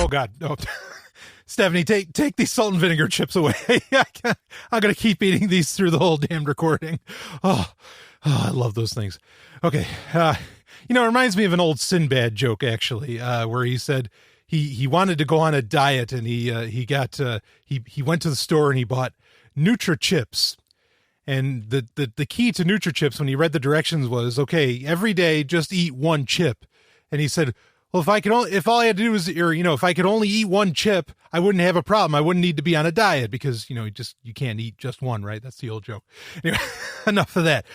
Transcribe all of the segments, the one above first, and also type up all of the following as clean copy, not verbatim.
God. Oh. Stephanie, take these salt and vinegar chips away. I'm going to keep eating these through the whole damn recording. Oh, I love those things. Okay. It reminds me of an old Sinbad joke, actually, where he said he wanted to go on a diet, and he went to the store and he bought Nutri-Chips. And the key to Nutri-Chips, when he read the directions, was, okay, every day just eat one chip. And he said, well, if all I had to do was, if I could only eat one chip, I wouldn't have a problem. I wouldn't need to be on a diet because, you can't eat just one, right? That's the old joke. Anyway, enough of that.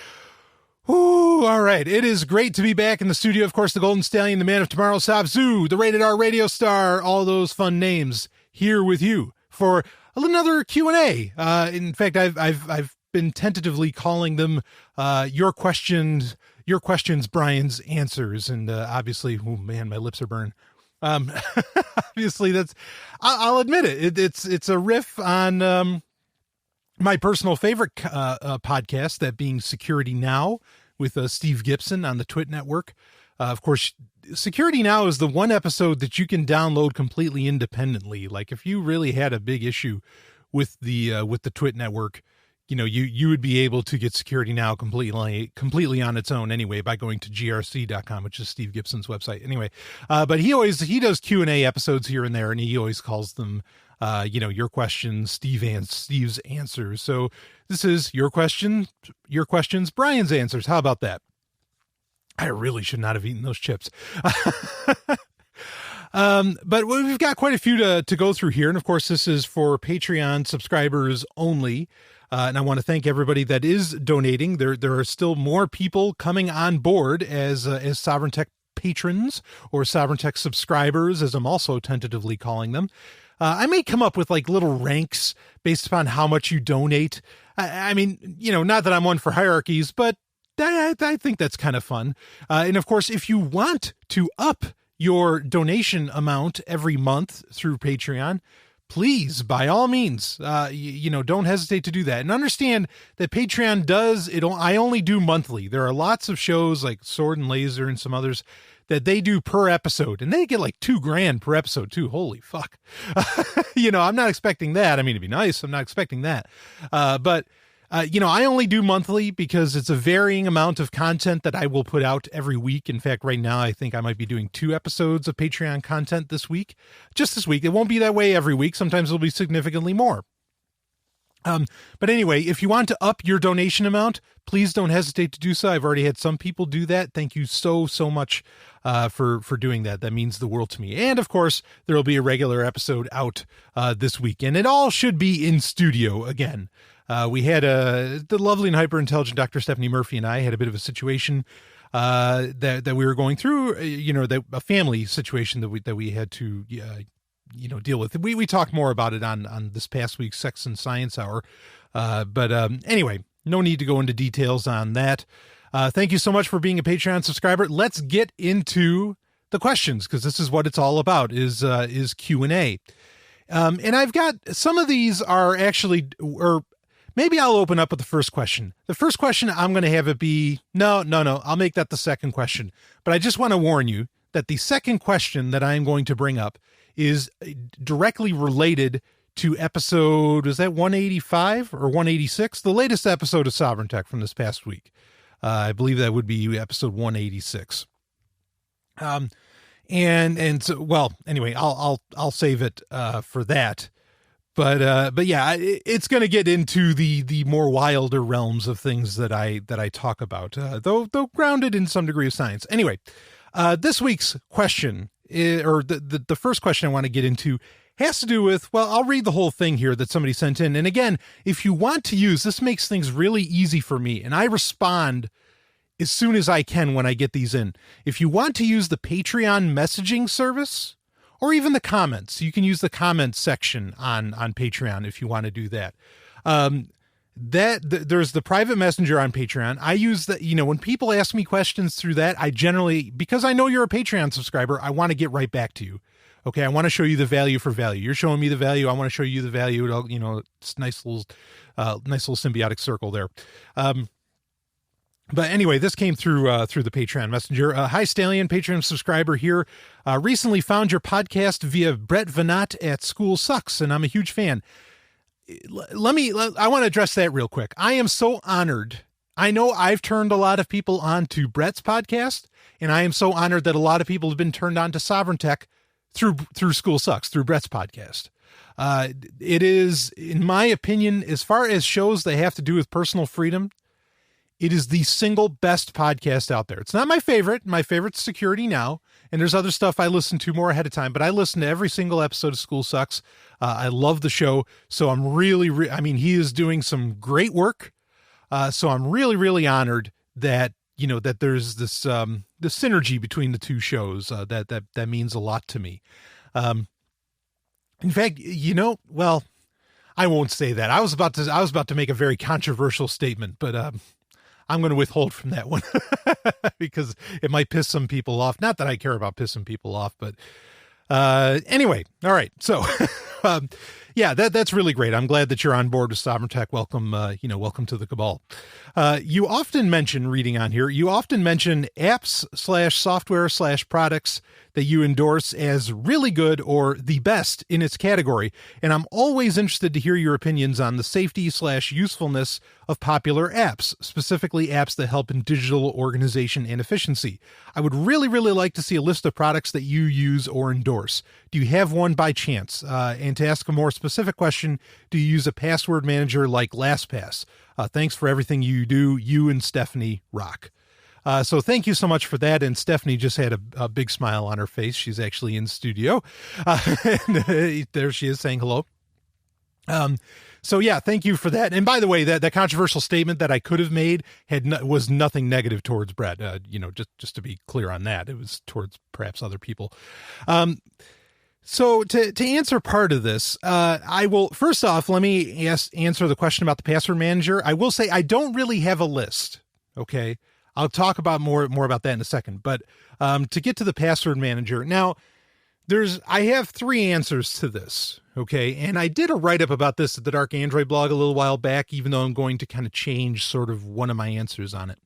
Ooh, all right. It is great to be back in the studio. Of course, the Golden Stallion, the man of tomorrow, Sabzu, the Rated R radio star, all those fun names here with you for another Q&A. In fact, I've been tentatively calling them, your questions, Brian's answers. And, obviously, oh man, my lips are burned. Obviously I'll admit it. It's a riff on, my personal favorite, podcast, that being Security Now with, Steve Gibson on the Twit Network. Of course, Security Now is the one episode that you can download completely independently. Like if you really had a big issue with the Twit Network, you would be able to get Security Now completely on its own anyway by going to grc.com, which is Steve Gibson's website anyway. But he does Q&A episodes here and there, and he always calls them, your questions, Steve's answers. So this is your questions, Brian's answers. How about that? I really should not have eaten those chips. But we've got quite a few to go through here. And of course, this is for Patreon subscribers only. And I want to thank everybody that is donating. There are still more people coming on board as Sovereign Tech patrons or Sovereign Tech subscribers, as I'm also tentatively calling them. I may come up with like little ranks based upon how much you donate. I mean, not that I'm one for hierarchies, but I think that's kind of fun. And of course, if you want to up your donation amount every month through Patreon, please, by all means, don't hesitate to do that. And understand that Patreon I only do monthly. There are lots of shows like Sword and Laser and some others that they do per episode, and they get like $2,000 per episode too. Holy fuck. I'm not expecting that. I mean, it'd be nice. I'm not expecting that. But I only do monthly because it's a varying amount of content that I will put out every week. In fact, right now, I think I might be doing 2 episodes of Patreon content this week. Just this week. It won't be that way every week. Sometimes it'll be significantly more. But anyway, if you want to up your donation amount, please don't hesitate to do so. I've already had some people do that. Thank you so much for doing that. That means the world to me. And of course, there will be a regular episode out this week, and it all should be in studio again. We had the lovely and hyper intelligent Dr. Stephanie Murphy and I had a bit of a situation that we were going through. A family situation that we had to deal with. We talked more about it on this past week's Sex and Science Hour. But anyway, no need to go into details on that. Thank you so much for being a Patreon subscriber. Let's get into the questions, because this is what it's all about, is Q&A. And I've got some of these are actually, or maybe I'll open up with the first question. The first question, I'm going to have it be, no, I'll make that the second question. But I just want to warn you that the second question that I'm going to bring up is directly related to episode, is that 185 or 186? The latest episode of Sovereign Tech from this past week. I believe that would be episode 186. And so, well, anyway, I'll save it, for that. But yeah, it's going to get into the more wilder realms of things that I talk about, though grounded in some degree of science. Anyway, this week's question the first question I want to get into has to do with, well, I'll read the whole thing here that somebody sent in. And again, if you want to use, this makes things really easy for me, and I respond as soon as I can when I get these in. If you want to use the Patreon messaging service, or even the comments, you can use the comments section on Patreon if you want to do that. There's the private messenger on Patreon. I use that, when people ask me questions through that, I generally, because I know you're a Patreon subscriber, I want to get right back to you. Okay. I want to show you the value for value. You're showing me the value. I want to show you the value. It's nice little symbiotic circle there. But anyway, this came through the Patreon Messenger. Hi, Stallion, Patreon subscriber here. Recently found your podcast via Brett Venat at School Sucks, and I'm a huge fan. I want to address that real quick. I am so honored. I know I've turned a lot of people on to Brett's podcast, and I am so honored that a lot of people have been turned on to Sovereign Tech through School Sucks, through Brett's podcast. It is, in my opinion, as far as shows that have to do with personal freedom, it is the single best podcast out there. It's not my favorite. My favorite's Security Now, and there's other stuff I listen to more ahead of time, but I listen to every single episode of School Sucks. I love the show, so I'm really, he is doing some great work, so I'm really, really honored that, that there's this synergy between the two shows. That means a lot to me. In fact, well, I won't say that. I was about to make a very controversial statement, but I'm going to withhold from that one because it might piss some people off. Not that I care about pissing people off, but anyway. All right. So, yeah, that's really great. I'm glad that you're on board with Sovereign Tech. Welcome, welcome to the cabal. You often mention, reading on here, apps/software/products that you endorse as really good or the best in its category. And I'm always interested to hear your opinions on the safety/usefulness of popular apps, specifically apps that help in digital organization and efficiency. I would really, really like to see a list of products that you use or endorse. Do you have one by chance? And to ask a more specific question, do you use a password manager like LastPass? Thanks for everything you do. You and Stephanie rock. So thank you so much for that. And Stephanie just had a big smile on her face. She's actually in studio. And there she is saying hello. So yeah, thank you for that. And by the way, that controversial statement that I could have made was nothing negative towards Brett. Just to be clear on that, it was towards perhaps other people. So to answer part of this, I will, first off, let me answer the question about the password manager. I will say I don't really have a list. Okay. I'll talk about more about that in a second, but, to get to the password manager now, I have 3 answers to this. Okay. And I did a write-up about this at the Dark Android blog a little while back, even though I'm going to kind of change sort of one of my answers on it,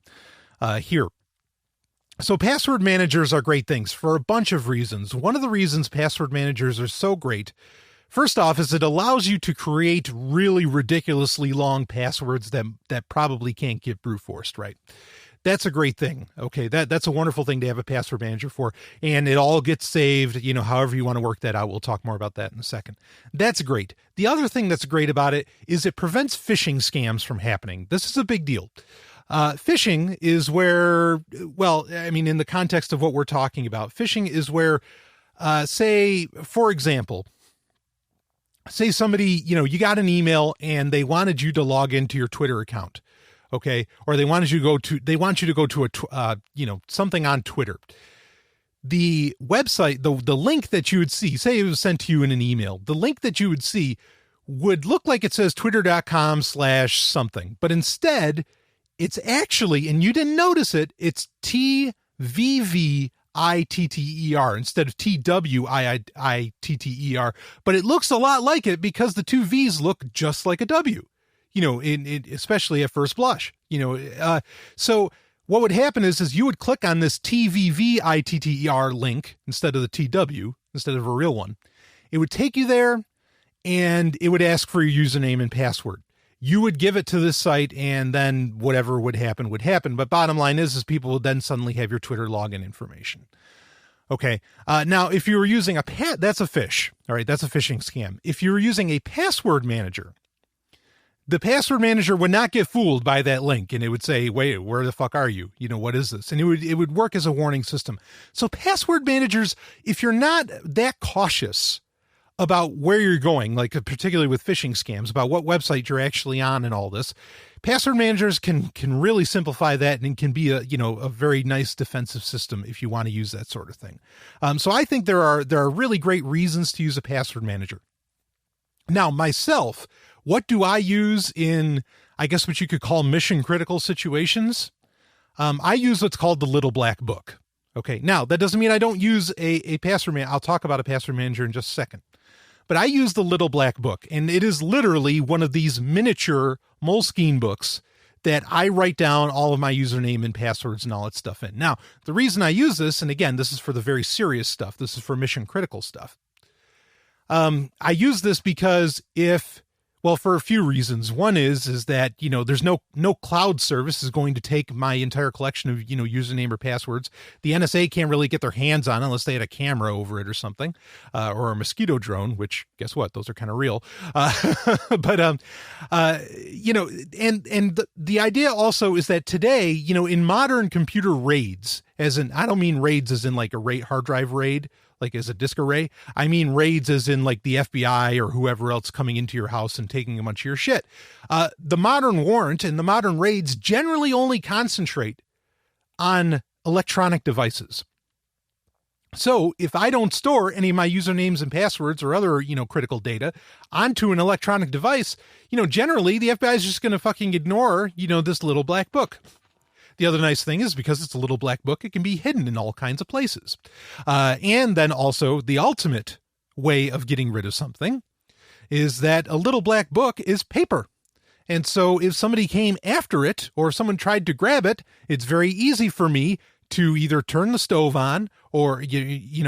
here. So password managers are great things for a bunch of reasons. One of the reasons password managers are so great, first off, is it allows you to create really ridiculously long passwords that probably can't get brute forced, right? That's a great thing. Okay. That's a wonderful thing to have a password manager for, and it all gets saved, however you want to work that out. We'll talk more about that in a second. That's great. The other thing that's great about it is it prevents phishing scams from happening. This is a big deal. Phishing is where, in the context of what we're talking about, phishing is where, say, for example, say somebody, you got an email and they wanted you to log into your Twitter account. Okay. Or they want you to go to something on Twitter. The website, the link that you would see, say it was sent to you in an email, the link that you would see would look like it says twitter.com/something, but instead it's actually, and you didn't notice it, it's TVVITTER instead of TWIITTER, but it looks a lot like it because the 2 V's look just like a W. Especially at first blush, so what would happen is you would click on this TVVITTER link instead of the TW, instead of a real one. It would take you there and it would ask for your username and password. You would give it to this site and then whatever would happen would happen. But bottom line is people would then suddenly have your Twitter login information. Okay. Now if you were using that's a phish. All right. That's a phishing scam. If you were using a password manager, the password manager would not get fooled by that link, and it would say, wait, where the fuck are you? What is this? And it would work as a warning system. So password managers, if you're not that cautious about where you're going, like particularly with phishing scams, about what website you're actually on and all this, password managers can really simplify that and can be a very nice defensive system if you want to use that sort of thing. So I think there are really great reasons to use a password manager. Now, myself, what do I use in, I guess, what you could call mission critical situations? I use what's called the little black book. Okay. Now that doesn't mean I don't use a password manager. I'll talk about a password manager in just a second, but I use the little black book, and it is literally one of these miniature Moleskine books that I write down all of my username and passwords and all that stuff in. Now, the reason I use this, and again, this is for the very serious stuff. This is for mission critical stuff. I use this because for a few reasons. One is that, there's no cloud service is going to take my entire collection of, username or passwords. The NSA can't really get their hands on it unless they had a camera over it or something, or a mosquito drone, which guess what? Those are kind of real. The idea also is that today, in modern computer raids, I don't mean raids as in like a hard drive raid, like as a disk array. I mean raids as in like the FBI or whoever else coming into your house and taking a bunch of your shit. The modern warrant and the modern raids generally only concentrate on electronic devices. So if I don't store any of my usernames and passwords or other, critical data onto an electronic device, generally the FBI is just going to fucking ignore, this little black book. The other nice thing is because it's a little black book, it can be hidden in all kinds of places. And then also the ultimate way of getting rid of something is that a little black book is paper. And so if somebody came after it or someone tried to grab it, it's very easy for me to either turn the stove on or,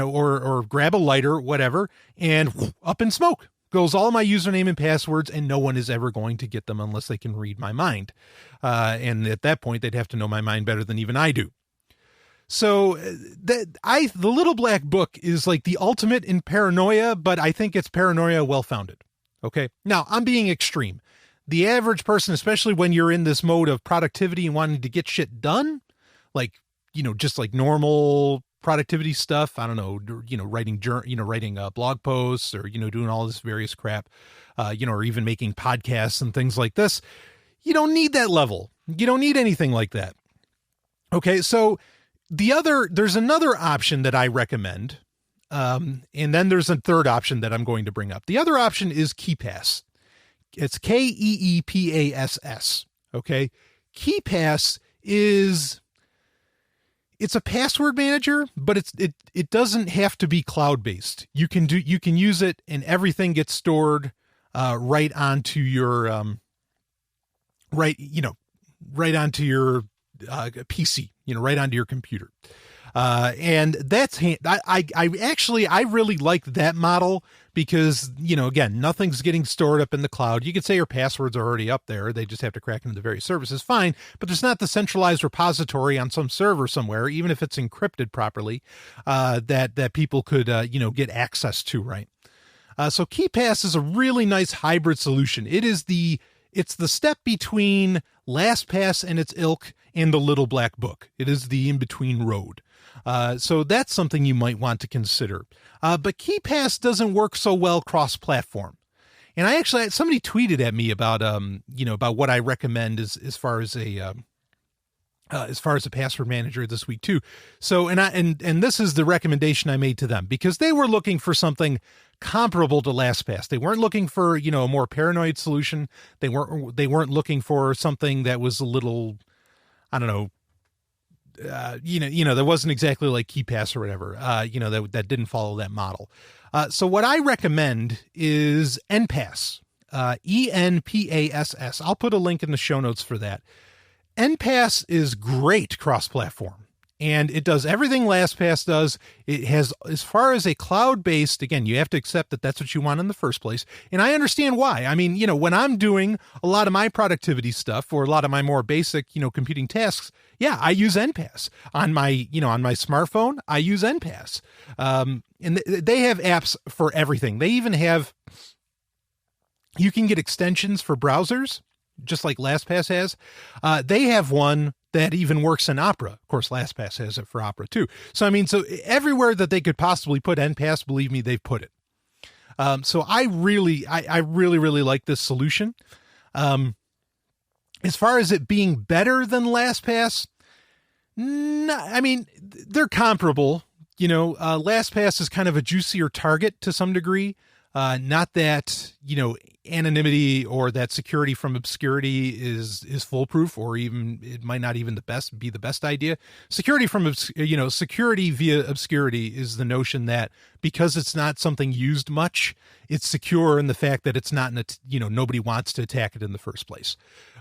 or grab a lighter, whatever, and up in smoke goes all my username and passwords, and no one is ever going to get them unless they can read my mind. And at that point, they'd have to know my mind better than even I do. So the little black book is like the ultimate in paranoia, but I think it's paranoia well-founded. Okay. Now I'm being extreme. The average person, especially when you're in this mode of productivity and wanting to get shit done, like, just like normal productivity stuff. I don't know, writing blog posts or, doing all this various crap, or even making podcasts and things like this. You don't need that level. You don't need anything like that. Okay. So there's another option that I recommend. And then there's a third option that I'm going to bring up. The other option is KeePass. It's KeePass. Okay. KeePass it's a password manager, but it doesn't have to be cloud-based. You can use it and everything gets stored right onto your right onto your PC, right onto your computer. And that's I really like that model because, again, nothing's getting stored up in the cloud. You could say your passwords are already up there. They just have to crack into the various services. Fine. But there's not the centralized repository on some server somewhere, even if it's encrypted properly, that people could, get access to. Right. So KeePass is a really nice hybrid solution. It's the step between LastPass and its ilk and the little black book. It is the in-between road. So that's something you might want to consider. But KeePass doesn't work so well cross-platform. And somebody tweeted at me about what I recommend as far as a password manager this week too. So, and this is the recommendation I made to them because they were looking for something comparable to LastPass. They weren't looking for, a more paranoid solution. They weren't looking for something that was a little, I don't know, that wasn't exactly like KeePass or whatever, that didn't follow that model. So what I recommend is NPass, ENPASS. I'll put a link in the show notes for that. NPass is great cross-platform, and it does everything LastPass does. It has, as far as a cloud-based, again, you have to accept that that's what you want in the first place. And I understand why. I mean, when I'm doing a lot of my productivity stuff or a lot of my more basic, computing tasks, yeah, I use NPass on my, on my smartphone. I use NPass. And they have apps for everything. They even have, you can get extensions for browsers, just like LastPass has. They have one that even works in Opera. Of course, LastPass has it for Opera too. So, so everywhere that they could possibly put NPass, believe me, they've put it. So I really like this solution. As far as it being better than LastPass, they're comparable. LastPass is kind of a juicier target to some degree. Not that, anonymity or that security from obscurity is foolproof, or even it might not even be the best idea. Security from security via obscurity is the notion that because it's not something used much, it's secure in the fact that it's not nobody wants to attack it in the first place.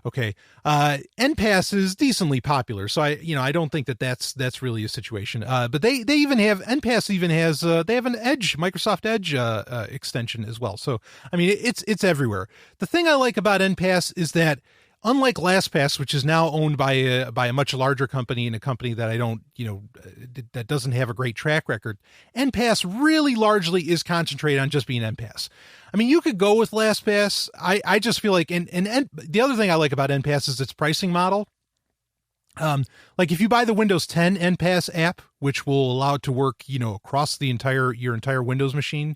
Okay. NPass is decently popular, so I don't think that's really a situation. But they even have NPass even has they have an Edge, Microsoft Edge extension as well. So I mean it's everywhere. The thing I like about NPass is that unlike LastPass, which is now owned by a much larger company and a company that I don't that doesn't have a great track record, NPass really largely is concentrated on just being NPass. I mean, you could go with LastPass. I just feel like, and the other thing I like about NPass is its pricing model. Like if you buy the Windows 10 NPass app, which will allow it to work, across your entire Windows machine,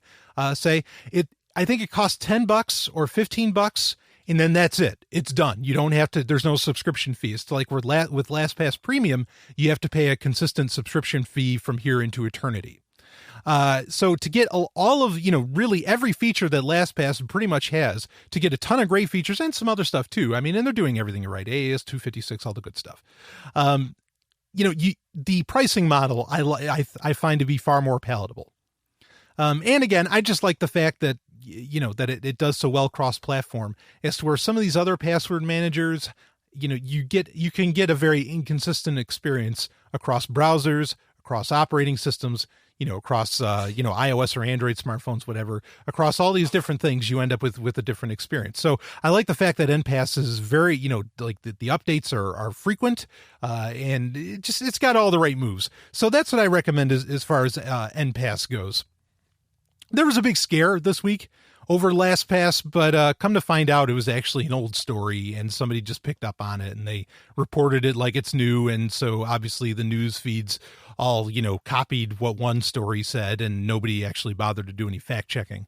I think it costs $10 or $15, and then that's it. It's done. You don't have to, there's no subscription fee. It's like with LastPass Premium, you have to pay a consistent subscription fee from here into eternity. So to get all of, really every feature that LastPass pretty much has, to get a ton of great features and some other stuff too. I mean, and they're doing everything right. AAS 256, all the good stuff. The pricing model I find to be far more palatable. And again, I just like the fact that, that it does so well cross-platform, as to where some of these other password managers, you can get a very inconsistent experience across browsers, across operating systems, across, iOS or Android smartphones, whatever, across all these different things, you end up with a different experience. So I like the fact that NPass is very, like the updates are frequent, and it's got all the right moves. So that's what I recommend as far as NPass goes. There was a big scare this week over LastPass, but come to find out it was actually an old story, and somebody just picked up on it and they reported it like it's new. And so obviously the news feeds all, copied what one story said, and nobody actually bothered to do any fact checking.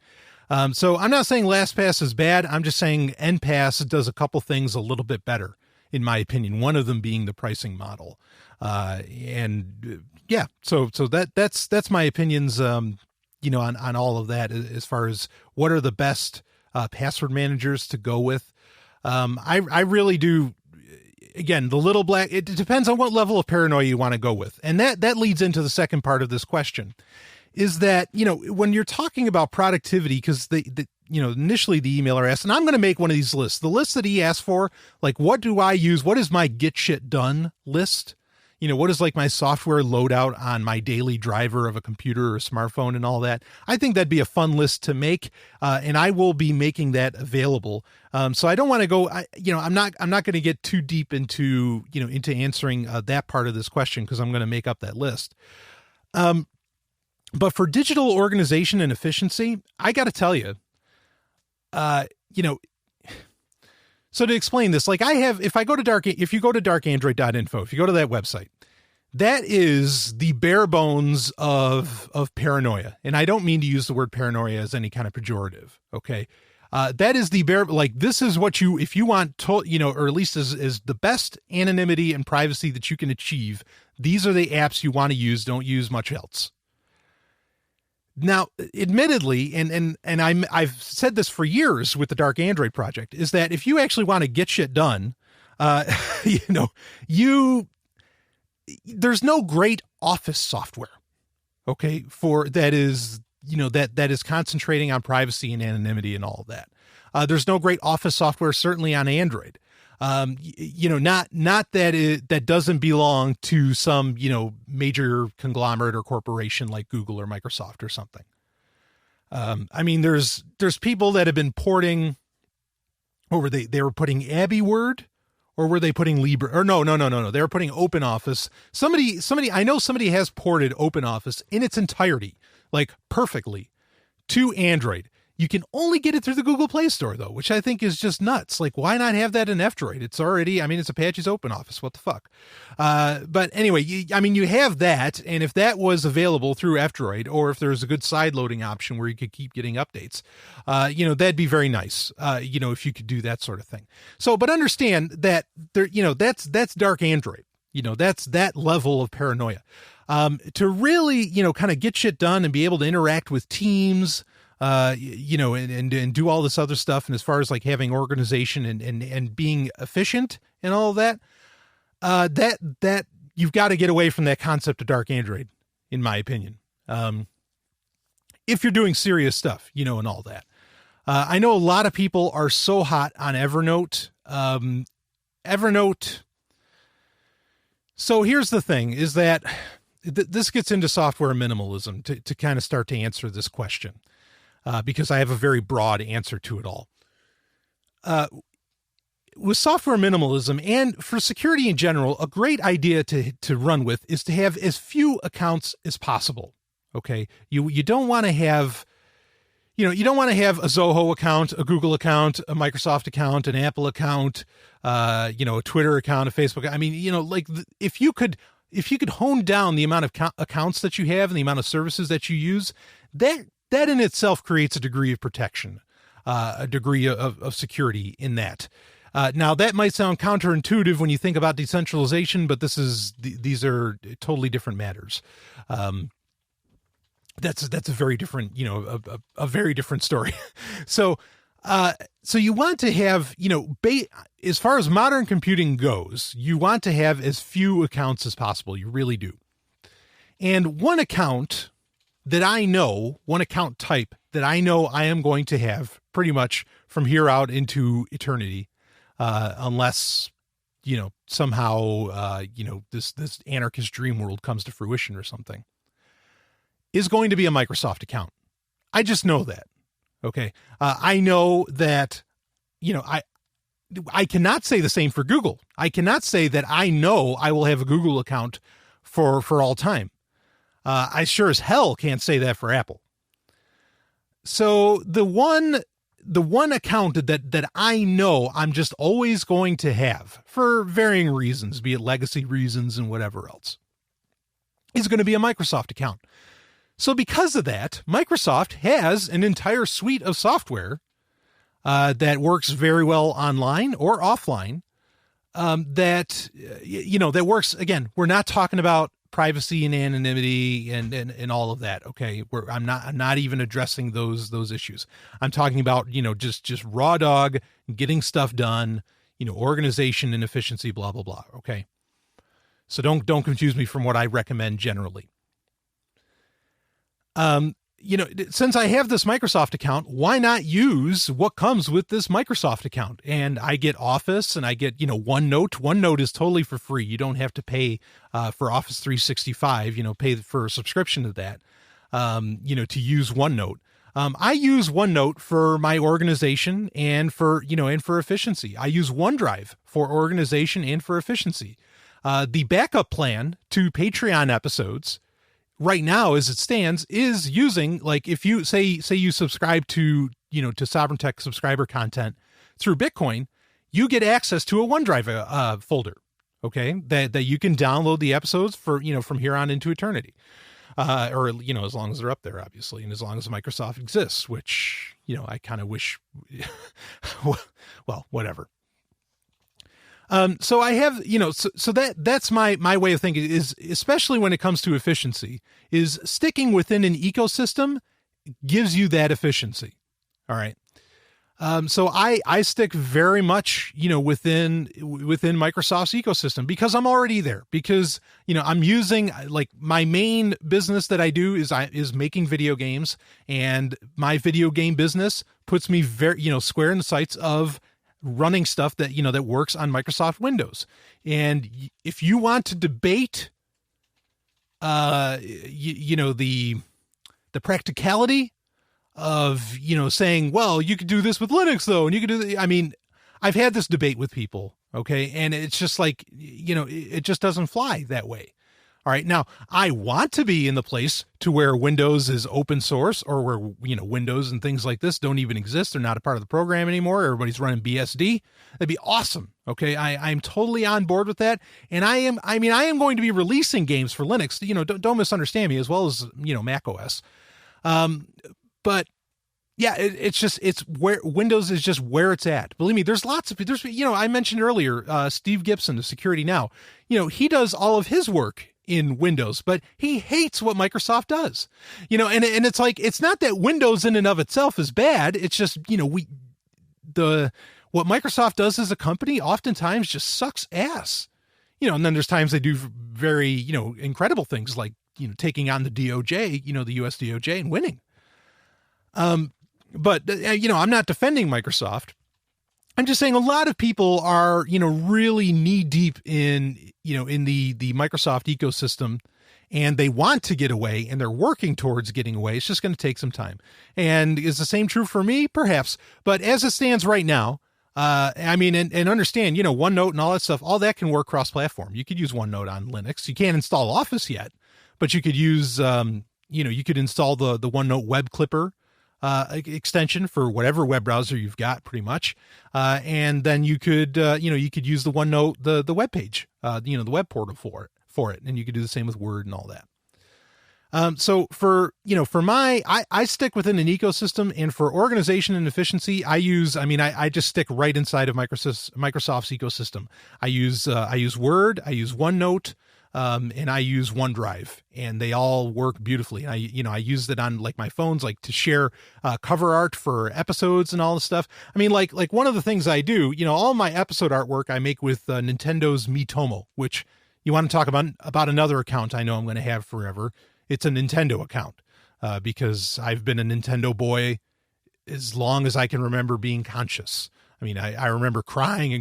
So I'm not saying LastPass is bad. I'm just saying NPass does a couple things a little bit better, in my opinion. One of them being the pricing model. So that's my opinions, on all of that, as far as what are the best password managers to go with. I really do. Again, the little black, it depends on what level of paranoia you want to go with. And that leads into the second part of this question, is that, when you're talking about productivity, because initially the emailer asked, and I'm going to make one of these lists, the list that he asked for, like, what do I use? What is my get shit done list? What is like my software loadout on my daily driver of a computer or a smartphone and all that? I think that'd be a fun list to make. And I will be making that available. So I don't want to go, I'm not going to get too deep into answering that part of this question, because I'm going to make up that list. But for digital organization and efficiency, I got to tell you, so to explain this, like if you go to darkandroid.info, if you go to that website, that is the bare bones of paranoia. And I don't mean to use the word paranoia as any kind of pejorative. Okay. That is the bare, like, this is what if you want to, or at least is the best anonymity and privacy that you can achieve. These are the apps you want to use. Don't use much else. Now, admittedly, and I've said this for years with the Dark Android project, is that if you actually want to get shit done, there's no great office software, okay, for that is concentrating on privacy and anonymity and all of that. There's no great office software, certainly on Android. Not that doesn't belong to some, major conglomerate or corporation like Google or Microsoft or something. I mean, there's people that have been porting, or were they were putting AppyWord, or were they putting Libre, or no. They were putting OpenOffice. I know somebody has ported OpenOffice in its entirety, like perfectly, to Android. You can only get it through the Google Play Store, though, which I think is just nuts. Like, why not have that in F-Droid? It's already, it's Apache's OpenOffice. What the fuck? But anyway, you have that, and if that was available through F-Droid, or if there was a good side loading option where you could keep getting updates, that'd be very nice, if you could do that sort of thing. So, but understand that there, that's Dark Android. That's that level of paranoia. To really, kind of get shit done and be able to interact with teams, and do all this other stuff. And as far as like having organization and being efficient and all of that, that you've got to get away from that concept of dark Android, in my opinion. If you're doing serious stuff, and all that. I know a lot of people are so hot on Evernote. Evernote. So here's the thing is that this gets into software minimalism to kind of start to answer this question, because I have a very broad answer to it all. With software minimalism and for security in general, a great idea to run with is to have as few accounts as possible. Okay. You don't want to have, you don't want to have a Zoho account, a Google account, a Microsoft account, an Apple account, a Twitter account, a Facebook. I mean, if you could hone down the amount of accounts that you have and the amount of services that you use, that in itself creates a degree of protection, a degree of security in that. Now that might sound counterintuitive when you think about decentralization, but these are totally different matters. That's a very different, a very different story. So you want to have, as far as modern computing goes, you want to have as few accounts as possible. You really do. And one account type that I know I am going to have pretty much from here out into eternity, unless, somehow, this anarchist dream world comes to fruition or something, is going to be a Microsoft account. I just know that. Okay. I know that, I cannot say the same for Google. I cannot say that I know I will have a Google account for all time. I sure as hell can't say that for Apple. So the one account that I know I'm just always going to have for varying reasons, be it legacy reasons and whatever else, is going to be a Microsoft account. So because of that, Microsoft has an entire suite of software that works very well online or offline. That works. Again, we're not talking about privacy and anonymity and all of that. Okay, I'm not even addressing those issues. I'm talking about just raw dog getting stuff done. Organization and efficiency. Blah blah blah. Okay, so don't confuse me from what I recommend generally. Since I have this Microsoft account, why not use what comes with this Microsoft account? And I get Office and I get, OneNote. OneNote is totally for free. You don't have to pay for Office 365, pay for a subscription to that, to use OneNote. I use OneNote for my organization and for efficiency. I use OneDrive for organization and for efficiency. The backup plan to Patreon episodes right now, as it stands, is using, like, if you say you subscribe to Sovereign Tech subscriber content through Bitcoin, you get access to a OneDrive folder. Okay. That you can download the episodes for, from here on into eternity. Or, as long as they're up there, obviously. And as long as Microsoft exists, which, I kind of wish, well, whatever. So I have, so that's my way of thinking is, especially when it comes to efficiency, is sticking within an ecosystem gives you that efficiency. All right. So I stick very much, within Microsoft's ecosystem because I'm already there, because, I'm using, like, my main business that I do is making video games, and my video game business puts me very, square in the sights of running stuff that, that works on Microsoft Windows. And if you want to debate, the practicality of, saying, well, you could do this with Linux though, and you could do I mean, I've had this debate with people. Okay. And it's just like, it just doesn't fly that way. All right. Now, I want to be in the place to where Windows is open source, or where, Windows and things like this don't even exist. They're not a part of the program anymore. Everybody's running BSD. That'd be awesome. Okay. I'm totally on board with that. And I am going to be releasing games for Linux, don't misunderstand me, as well as, Mac OS. But yeah, it's where Windows is just where it's at. Believe me, there's I mentioned earlier, Steve Gibson of Security Now, he does all of his work in Windows, but he hates what Microsoft does. And it's like, it's not that Windows in and of itself is bad. It's just, what Microsoft does as a company oftentimes just sucks ass. And then there's times they do very, incredible things like, taking on the DOJ, the US DOJ and winning. But I'm not defending Microsoft. I'm just saying a lot of people are, really knee deep in the Microsoft ecosystem, and they want to get away and they're working towards getting away. It's just going to take some time. And is the same true for me? Perhaps. But as it stands right now, and understand, OneNote and all that stuff, all that can work cross-platform. You could use OneNote on Linux. You can't install Office yet, but you could use, you could install the OneNote web clipper extension for whatever web browser you've got, pretty much. And then you could use the OneNote, the web page, the web portal for it. And you could do the same with Word and all that. So I stick within an ecosystem, and for organization and efficiency, I just stick right inside of Microsoft's ecosystem. I use Word, I use OneNote, and I use OneDrive, and they all work beautifully. I use it on like my phones, like to share cover art for episodes and all this stuff. Like one of the things I do, all my episode artwork I make with Nintendo's Miitomo, which you want to talk about another account I know I'm going to have forever. It's a Nintendo account, because I've been a Nintendo boy as long as I can remember being conscious. I remember crying,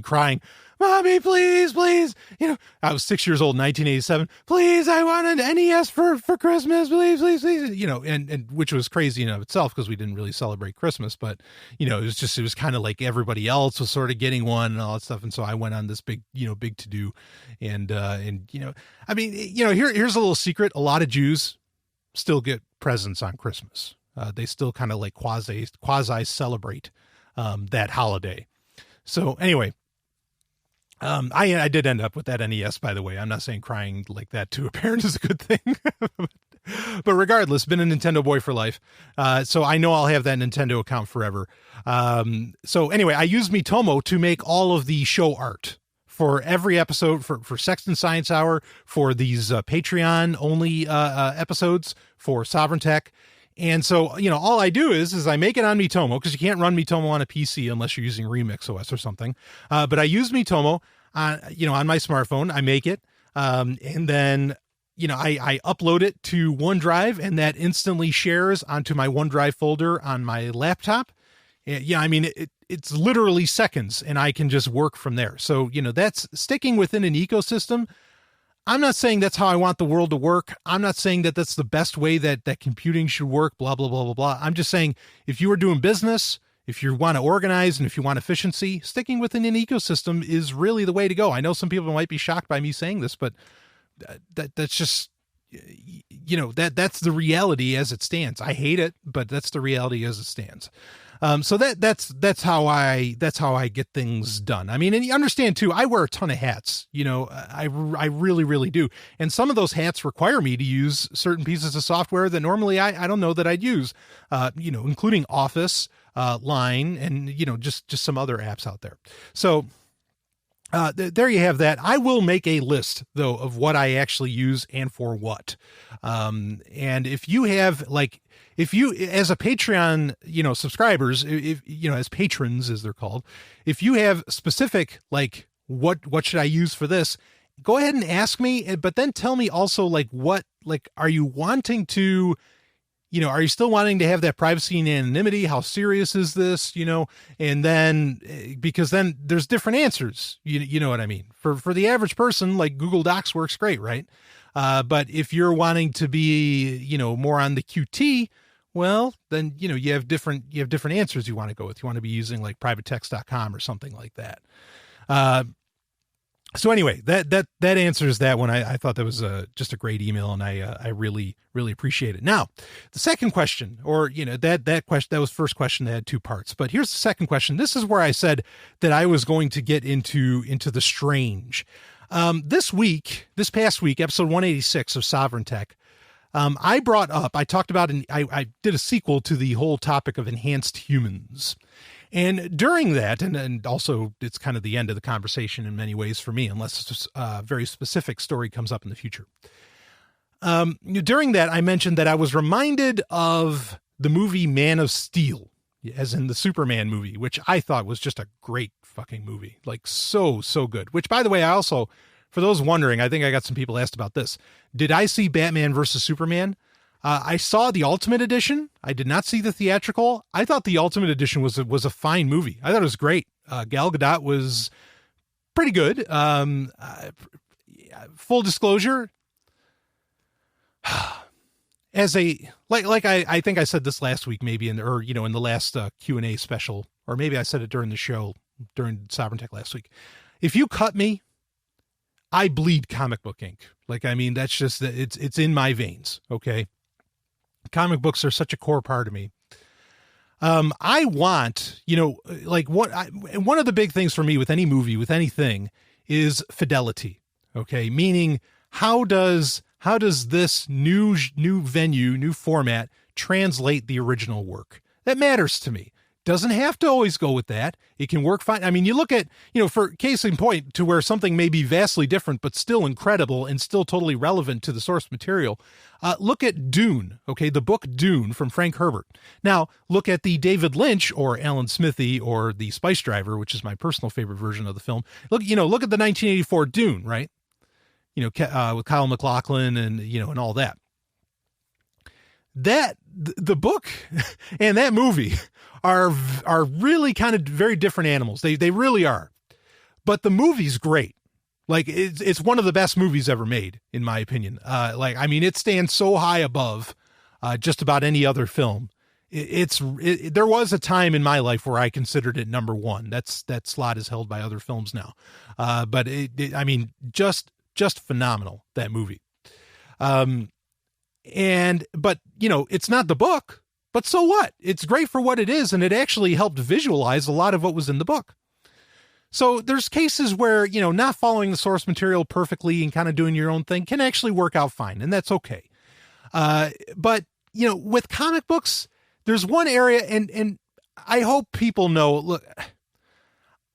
"Mommy, please, please." I was 6 years old in 1987. "Please, I want an NES for Christmas, please, please, please." And which was crazy in and of itself, because we didn't really celebrate Christmas, but, it was kind of like everybody else was sort of getting one and all that stuff. And so I went on this big to do. And here's a little secret. A lot of Jews still get presents on Christmas. They still kind of like quasi celebrate that holiday. So anyway, I did end up with that NES, by the way. I'm not saying crying like that to a parent is a good thing, but regardless, been a Nintendo boy for life. So I know I'll have that Nintendo account forever. So anyway, I use Miitomo to make all of the show art for every episode, for Sexton Science Hour, for these Patreon only episodes, for Sovereign Tech. And so, all I do is I make it on Miitomo, because you can't run Miitomo on a PC unless you're using Remix OS or something. But I use Miitomo on my smartphone. I make it. And then, I upload it to OneDrive, and that instantly shares onto my OneDrive folder on my laptop. It's literally seconds, and I can just work from there. So, that's sticking within an ecosystem. I'm not saying that's how I want the world to work. I'm not saying that that's the best way that computing should work, blah, blah, blah, blah, blah. I'm just saying, if you are doing business, if you want to organize, and if you want efficiency, sticking within an ecosystem is really the way to go. I know some people might be shocked by me saying this, but that's just, that's the reality as it stands. I hate it, but that's the reality as it stands. So that's how I get things done. And you understand too, I wear a ton of hats, I really, really do. And some of those hats require me to use certain pieces of software that normally I don't know that I'd use, including Office, Line, and, just some other apps out there. So, there you have that. I will make a list though of what I actually use and for what. And if you have as a Patreon, subscribers, if, as patrons, as they're called, if you have specific, like, what should I use for this, go ahead and ask me, but then tell me also, are you wanting to, are you still wanting to have that privacy and anonymity? How serious is this? And then, because then there's different answers, you know what I mean? For the average person, like, Google Docs works great, right? But if you're wanting to be, more on the QT, well, then, you have different answers you want to go with. You want to be using like privatetext.com or something like that. So anyway, that answers that one. I thought that was just a great email, and I really, really appreciate it. Now, the second question, or, that question, that was first question that had two parts, but here's the second question. This is where I said that I was going to get into the strange. This past week, episode 186 of Sovereign Tech, I talked about, I did a sequel to the whole topic of enhanced humans. And during that, and also it's kind of the end of the conversation in many ways for me, unless a very specific story comes up in the future. During that, I mentioned that I was reminded of the movie Man of Steel, as in the Superman movie, which I thought was just a great fucking movie. Like so good. Which, by the way, I also, for those wondering, I think I got some people asked about this. Did I see Batman versus Superman? I saw the Ultimate Edition. I did not see the theatrical. I thought the Ultimate Edition was a fine movie. I thought it was great. Gal Gadot was pretty good. Full disclosure, as a I think I said this last week, maybe in the last Q&A special, or maybe I said it during the show during Sovereign Tech last week. If you cut me, I bleed comic book ink. Like, I mean, that's just it's in my veins. Okay. Comic books are such a core part of me. I want, one of the big things for me with any movie, with anything, is fidelity. Okay. Meaning, how does this new venue, new format translate the original work? That matters to me. Doesn't have to always go with that. It can work fine. I mean, you look at, for case in point, to where something may be vastly different, but still incredible and still totally relevant to the source material. Look at Dune, okay, the book Dune from Frank Herbert. Now, look at the David Lynch or Alan Smithy or the Spice Driver, which is my personal favorite version of the film. Look at the 1984 Dune, right? With Kyle MacLachlan and all that. That the book and that movie are really kind of very different animals. They really are. But the movie's great. Like it's one of the best movies ever made, in my opinion. It stands so high above just about any other film. There was a time in my life where I considered it number one. That slot is held by other films now. But just phenomenal, that movie. But it's not the book, but so what? It's great for what it is. And it actually helped visualize a lot of what was in the book. So there's cases where, not following the source material perfectly and kind of doing your own thing can actually work out fine. And that's okay. But with comic books, there's one area, and I hope people know, look,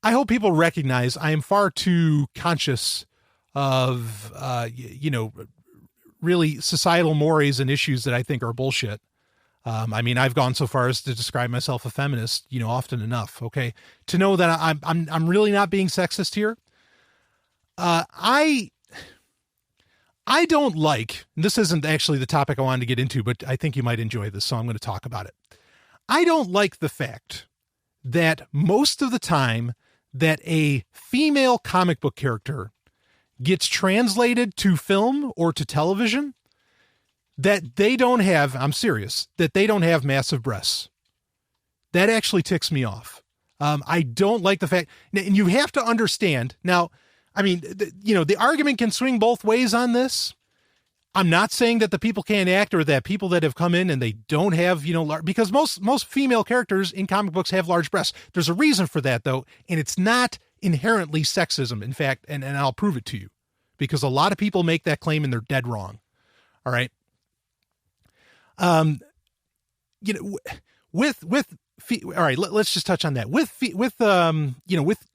I hope people recognize I am far too conscious of, really societal mores and issues that I think are bullshit. I've gone so far as to describe myself a feminist, often enough. Okay. To know that I'm really not being sexist here. I don't like, this isn't actually the topic I wanted to get into, but I think you might enjoy this. So I'm going to talk about it. I don't like the fact that most of the time that a female comic book character gets translated to film or to television, that they don't have, I'm serious, that they don't have massive breasts. That actually ticks me off. I don't like the fact, and you have to understand now, the argument can swing both ways on this. I'm not saying that the people can't act or that people that have come in and they don't have, because most female characters in comic books have large breasts. There's a reason for that though. And it's not inherently sexism. In fact, and I'll prove it to you, because a lot of people make that claim and they're dead wrong. All right. All right, let's just touch on that. With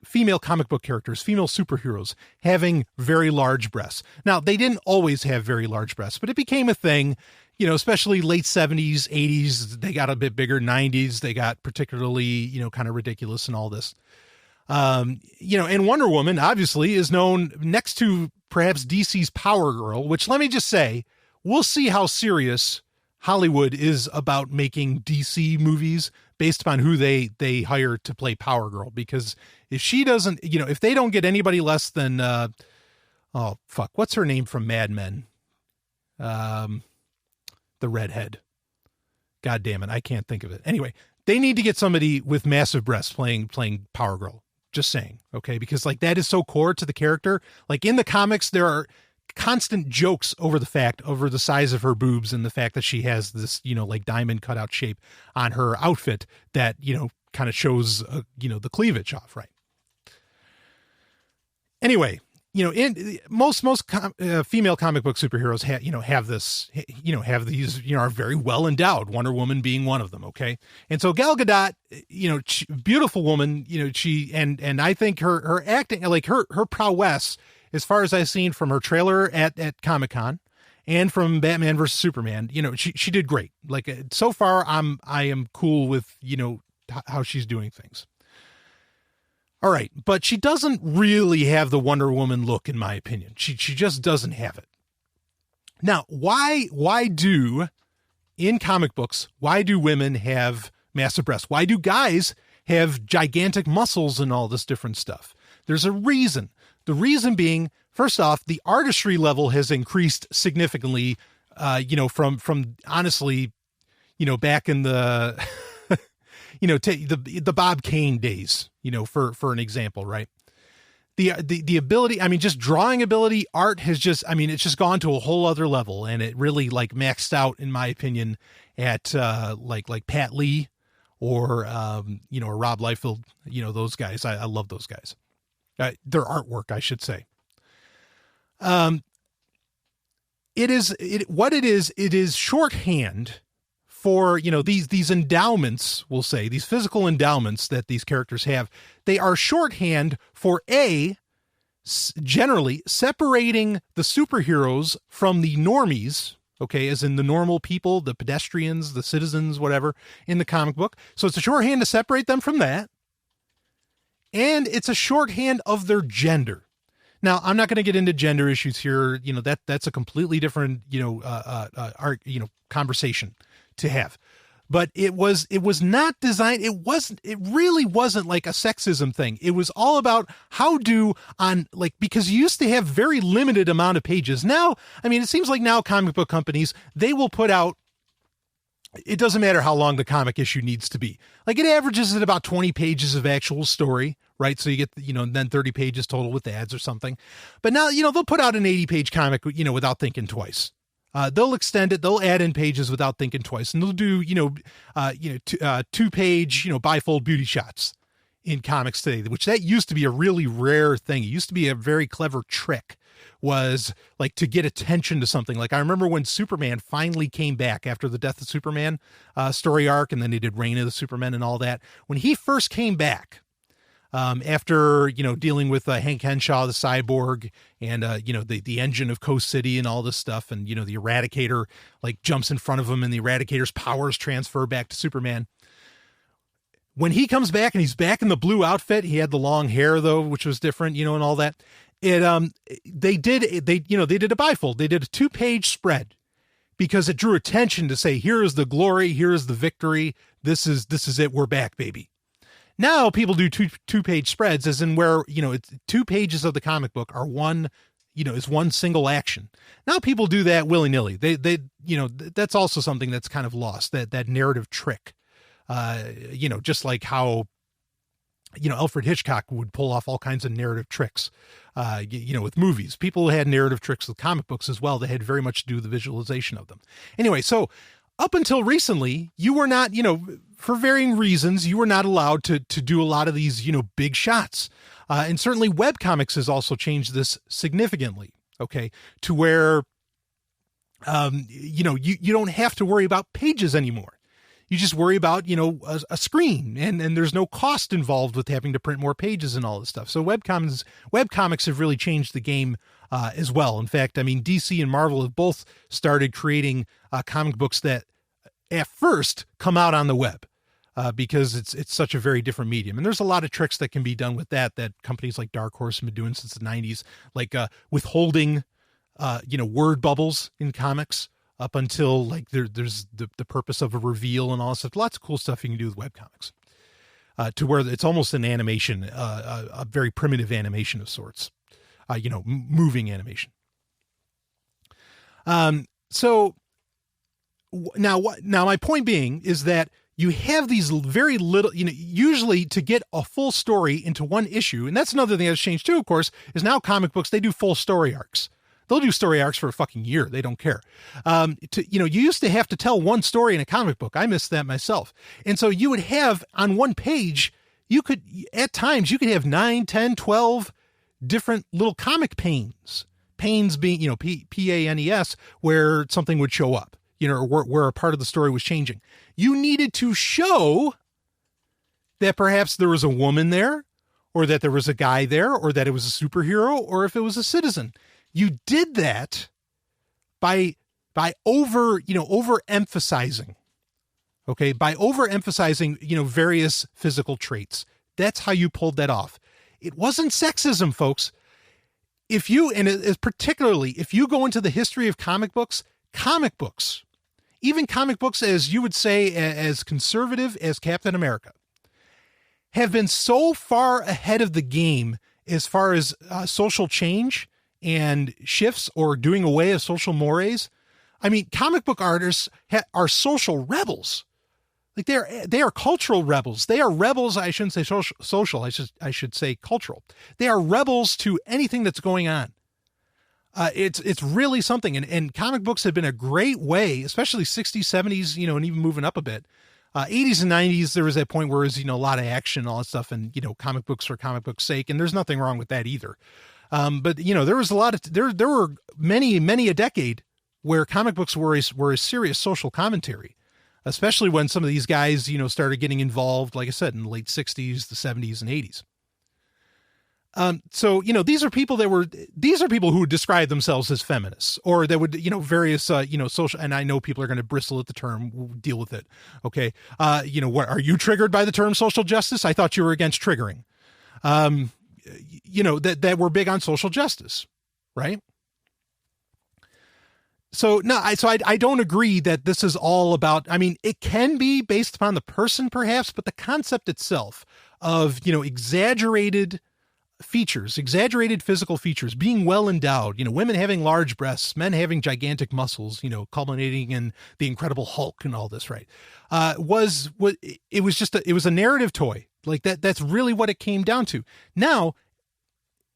female comic book characters, female superheroes having very large breasts. Now, they didn't always have very large breasts, but it became a thing, especially late 70s, 80s, they got a bit bigger, 90s, they got particularly, kind of ridiculous and all this. And Wonder Woman obviously is known next to perhaps DC's Power Girl, which, let me just say, we'll see how serious Hollywood is about making DC movies based upon who they hire to play Power Girl. Because if she doesn't, if they don't get anybody less than, what's her name from Mad Men? The redhead. God damn it. I can't think of it. Anyway, they need to get somebody with massive breasts playing Power Girl. Just saying. Okay. Because that is so core to the character. Like in the comics, there are constant jokes over the size of her boobs and the fact that she has this, diamond cutout shape on her outfit that, kind of shows, the cleavage off. Right. Anyway, in most female comic book superheroes have these, are very well endowed, Wonder Woman being one of them. Okay. And so Gal Gadot, beautiful woman, and I think her acting, her prowess, as far as I've seen from her trailer at Comic-Con and from Batman versus Superman. You know, she did great. Like, so far, I am cool with, you know, how she's doing things. All right, but she doesn't really have the Wonder Woman look, in my opinion. She just doesn't have it. Now, why do, in comic books, why do women have massive breasts? Why do guys have gigantic muscles and all this different stuff? There's a reason. The reason being, first off, the artistry level has increased significantly, you know, from honestly, you know, back in the, you know, the Bob Kane days, you know, for an example, right? The ability, I mean, just drawing ability, art has just, I mean, it's just gone to a whole other level, and it really like maxed out, in my opinion, at like Pat Lee or, you know, or Rob Liefeld, you know, those guys. I love those guys. Their artwork, I should say. It is shorthand for, you know, these endowments, we'll say, these physical endowments that these characters have. They are shorthand for generally separating the superheroes from the normies, okay, as in the normal people, the pedestrians, the citizens, whatever, in the comic book. So it's a shorthand to separate them from that. And it's a shorthand of their gender. Now, I'm not going to get into gender issues here. You know, that's a completely different, you know, art, you know, conversation to have. But it was not designed. It really wasn't like a sexism thing. It was all about because you used to have very limited amount of pages. Now, I mean, it seems like now comic book companies, they will put out, it doesn't matter how long the comic issue needs to be. Like, it averages at about 20 pages of actual story, right? So you get, you know, then 30 pages total with ads or something. But now, you know, they'll put out an 80-page comic, you know, without thinking twice. They'll extend it. They'll add in pages without thinking twice, and they'll do, you know, 2-page, you know, bifold beauty shots in comics today, which that used to be a really rare thing. It used to be a very clever trick, was like to get attention to something. Like, I remember when Superman finally came back after the Death of Superman story arc, and then they did Reign of the Supermen and all that. When he first came back, after, you know, dealing with Hank Henshaw, the cyborg, and, you know, the engine of Coast City and all this stuff. And, you know, the Eradicator like jumps in front of him, and the Eradicator's powers transfer back to Superman. When he comes back and he's back in the blue outfit, he had the long hair though, which was different, you know, and all that. They did a bifold. They did a 2-page spread because it drew attention to say, here is the glory. Here is the victory. This is it. We're back, baby. Now people do two-page spreads, as in where, you know, it's 2 pages of the comic book are one, you know, is one single action. Now people do that willy-nilly. They, you know, that's also something that's kind of lost, that narrative trick. You know, just like how, you know, Alfred Hitchcock would pull off all kinds of narrative tricks, you know, with movies. People had narrative tricks with comic books as well. They had very much to do with the visualization of them. Anyway, so up until recently, you were not, you know, for varying reasons, you were not allowed to do a lot of these, you know, big shots. And certainly webcomics has also changed this significantly, okay, to where, you know, you don't have to worry about pages anymore. You just worry about, you know, a screen, and there's no cost involved with having to print more pages and all this stuff. So webcomics have really changed the game as well. In fact, I mean, DC and Marvel have both started creating comic books that at first come out on the web because it's such a very different medium. And there's a lot of tricks that can be done with that companies like Dark Horse have been doing since the 90s, like withholding, you know, word bubbles in comics up until like there's the purpose of a reveal and all this stuff. Lots of cool stuff you can do with webcomics to where it's almost an animation, a very primitive animation of sorts, you know, moving animation. So now my point being is that you have these very little, you know, usually to get a full story into one issue. And that's another thing that's changed too, of course, is now comic books, they do full story arcs. They'll do story arcs for a fucking year. They don't care. You know, you used to have to tell one story in a comic book. I missed that myself. And so you would have on one page, at times you could have 9, 10, 12 different little comic panes being, you know, P-A-N-E-S, where something would show up, you know, or where a part of the story was changing. You needed to show that perhaps there was a woman there, or that there was a guy there, or that it was a superhero, or if it was a citizen. You did that by overemphasizing, okay, by overemphasizing, various physical traits. That's how you pulled that off. It wasn't sexism, folks. Particularly if you go into the history of comic books, even comic books, as you would say, as conservative as Captain America, have been so far ahead of the game as far as social change and shifts or doing away of social mores. I mean, comic book artists are social rebels. Like they are cultural rebels. They are rebels. I shouldn't say social. I should say cultural. They are rebels to anything that's going on. It's really something. And comic books have been a great way, especially 60s, 70s, and even moving up a bit. 80s and 90s, there was that point where it was, a lot of action and all that stuff, and, comic books for comic book's sake. And there's nothing wrong with that either. But there was there were many a decade where comic books were a serious social commentary, especially when some of these guys, started getting involved, like I said, in the late 60s, the 70s and 80s. So, these are people who would describe themselves as feminists, or that would, various, social, and I know people are going to bristle at the term. We'll deal with it. Okay. What are you triggered by the term social justice? I thought you were against triggering, that we're big on social justice, right? So no, I don't agree that this is all about, it can be based upon the person perhaps, but the concept itself of, exaggerated physical features, being well endowed, women having large breasts, men having gigantic muscles, culminating in the Incredible Hulk and all this, right? It was a narrative toy like that. That's really what it came down to. Now,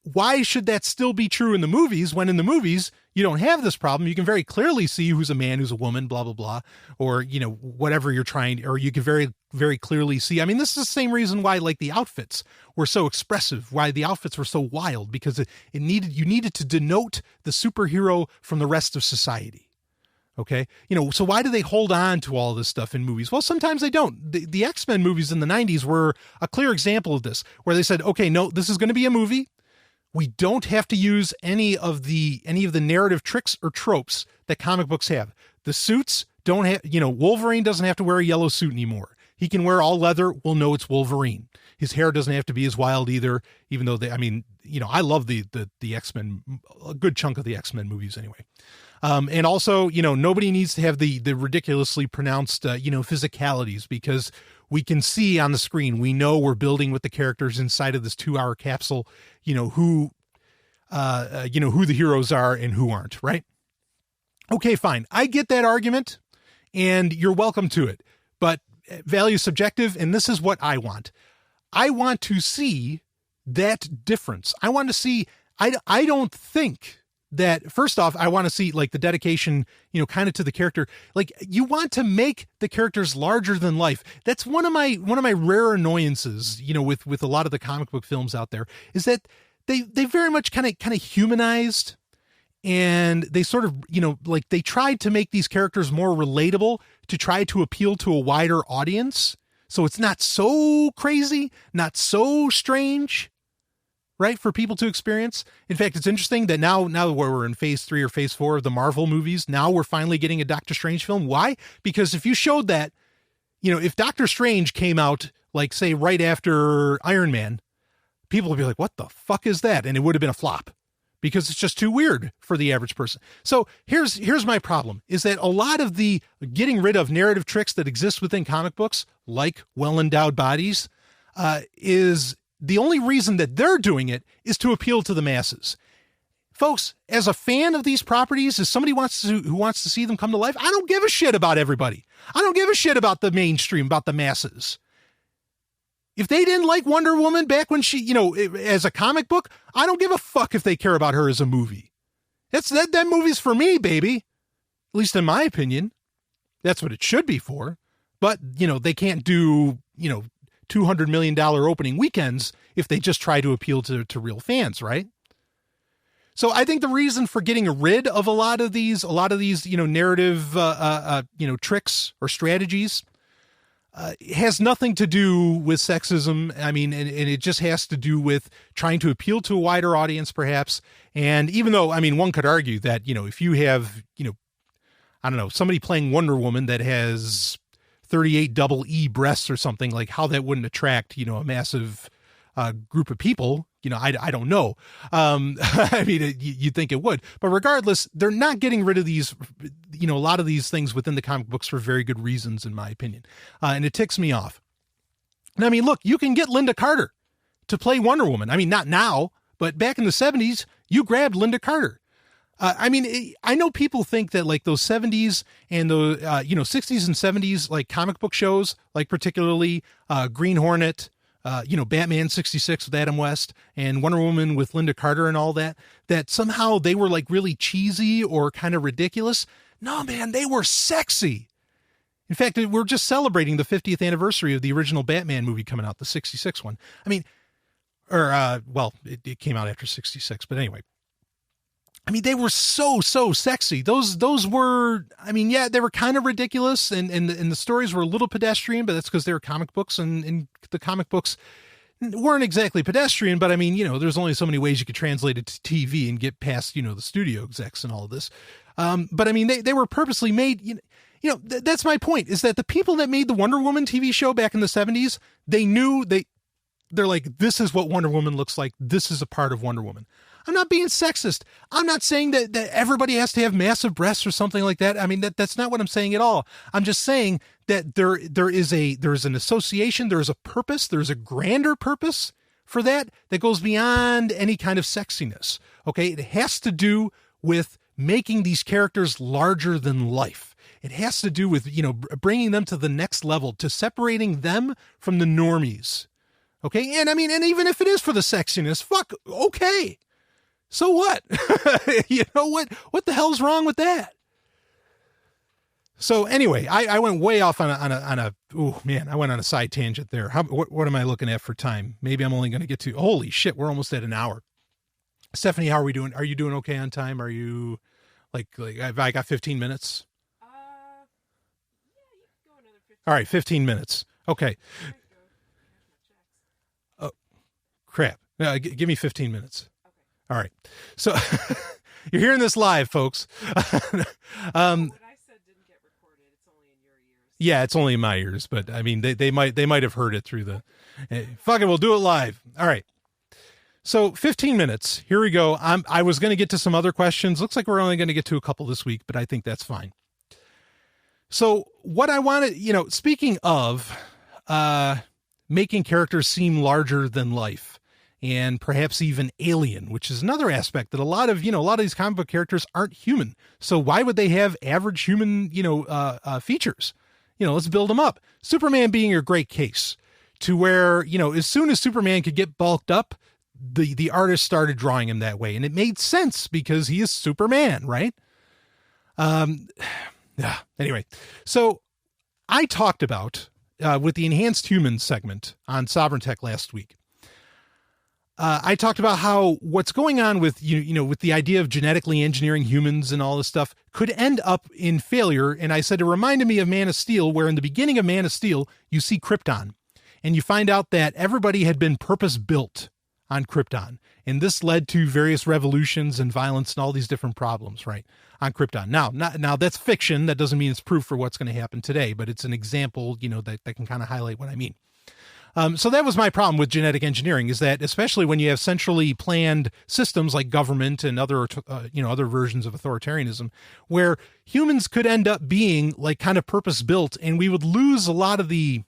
why should that still be true in the movies when in the movies you don't have this problem? You can very clearly see who's a man, who's a woman, blah, blah, blah, or, whatever you're trying, or you can very, very clearly see. This is the same reason why, like, the outfits were so expressive, why the outfits were so wild, because you needed to denote the superhero from the rest of society. Okay. So why do they hold on to all this stuff in movies? Well, sometimes they don't. The X-Men movies in the 90s were a clear example of this, where they said, okay, no, this is going to be a movie. We don't have to use any of the narrative tricks or tropes that comic books have. The suits don't have, Wolverine doesn't have to wear a yellow suit anymore. He can wear all leather. We'll know it's Wolverine. His hair doesn't have to be as wild either, even though I love the X-Men, a good chunk of the X-Men movies anyway. And also, nobody needs to have the ridiculously pronounced, physicalities, because we can see on the screen, we know we're building with the characters inside of this 2-hour capsule, who the heroes are and who aren't, right? Okay, fine. I get that argument and you're welcome to it, but value is subjective. And this is what I want. I want to see that difference. I want to see, I don't think that, first off, I want to see like the dedication, kind of to the character. Like, you want to make the characters larger than life. That's one of my rare annoyances, with a lot of the comic book films out there, is that they very much kind of humanized, and they sort of, like they tried to make these characters more relatable to try to appeal to a wider audience. So it's not so crazy, not so strange, right, for people to experience. In fact, it's interesting that now that we're in phase 3 or phase 4 of the Marvel movies, now we're finally getting a Doctor Strange film. Why? Because if you showed that, if Doctor Strange came out, like, say, right after Iron Man, people would be like, what the fuck is that? And it would have been a flop, because it's just too weird for the average person. So here's my problem, is that a lot of the getting rid of narrative tricks that exist within comic books, like well-endowed bodies, is the only reason that they're doing it is to appeal to the masses. Folks, as a fan of these properties, as somebody who wants to see them come to life, I don't give a shit about everybody. I don't give a shit about the mainstream, about the masses. If they didn't like Wonder Woman back when she, as a comic book, I don't give a fuck if they care about her as a movie. That movie's for me, baby. At least in my opinion. That's what it should be for. But, they can't do, $200 million opening weekends if they just try to appeal to real fans, right? So I think the reason for getting rid of a lot of these, narrative, tricks or strategies, it has nothing to do with sexism. I mean, and it just has to do with trying to appeal to a wider audience, perhaps. And even though, I mean, one could argue that, if you have, I don't know, somebody playing Wonder Woman that has 38 double E breasts or something, like how that wouldn't attract, a massive group of people, I don't know. I mean, you'd think it would, but regardless, they're not getting rid of these, a lot of these things within the comic books for very good reasons, in my opinion. And it ticks me off. And I mean, look, you can get Linda Carter to play Wonder Woman. I mean, not now, but back in the 70s, you grabbed Linda Carter. I mean, I know people think that like those 70s and the, 60s and 70s, like comic book shows, like particularly Green Hornet, Batman 66 with Adam West and Wonder Woman with Linda Carter and all that somehow they were like really cheesy or kind of ridiculous. No, man, they were sexy. In fact, we're just celebrating the 50th anniversary of the original Batman movie coming out, the 66 one. I mean, it came out after 66, but anyway. I mean, they were so sexy. Those were, I mean, yeah, they were kind of ridiculous and the stories were a little pedestrian, but that's because they were comic books and the comic books weren't exactly pedestrian, but I mean, there's only so many ways you could translate it to TV and get past, the studio execs and all of this. But I mean, they were purposely made, that's my point, is that the people that made the Wonder Woman TV show back in the 70s, they knew they're like, this is what Wonder Woman looks like. This is a part of Wonder Woman. I'm not being sexist. I'm not saying that everybody has to have massive breasts or something like that. I mean, that's not what I'm saying at all. I'm just saying that there is an association, there is a purpose, there's a grander purpose for that goes beyond any kind of sexiness. Okay. It has to do with making these characters larger than life. It has to do with, bringing them to the next level, to separating them from the normies. Okay. And I mean, and even if it is for the sexiness, okay. So what? What the hell's wrong with that? So anyway, I went way off on a I went on a side tangent there. What am I looking at for time? Maybe I'm only going to get to, holy shit, we're almost at an hour. Stephanie, how are we doing? Are you doing okay on time? Are you like have I got 15 minutes? Yeah, you can go another 15. All right, 15 minutes. Okay. Oh, crap. Give me 15 minutes. All right. So you're hearing this live, folks. What I said didn't get recorded. It's only in your ears. Yeah, it's only in my ears, but I mean, they might have heard it through the, fuck it, we'll do it live. All right. So 15 minutes. Here we go. I was going to get to some other questions. Looks like we're only going to get to a couple this week, but I think that's fine. So what I wanted, speaking of making characters seem larger than life, and perhaps even alien, which is another aspect that a lot of these comic book characters aren't human. So why would they have average human, features? Let's build them up. Superman being a great case to where, as soon as Superman could get bulked up, the artist started drawing him that way. And it made sense because he is Superman, right? Anyway, so I talked about, with the Enhanced Humans segment on Sovereign Tech last week, I talked about how what's going on with, with the idea of genetically engineering humans and all this stuff could end up in failure. And I said, it reminded me of Man of Steel, where in the beginning of Man of Steel, you see Krypton and you find out that everybody had been purpose built on Krypton. And this led to various revolutions and violence and all these different problems, right, on Krypton. Now that's fiction. That doesn't mean it's proof for what's going to happen today, but it's an example, that can kind of highlight what I mean. So that was my problem with genetic engineering, is that especially when you have centrally planned systems like government and other versions of authoritarianism, where humans could end up being like kind of purpose built, and we would lose a lot of the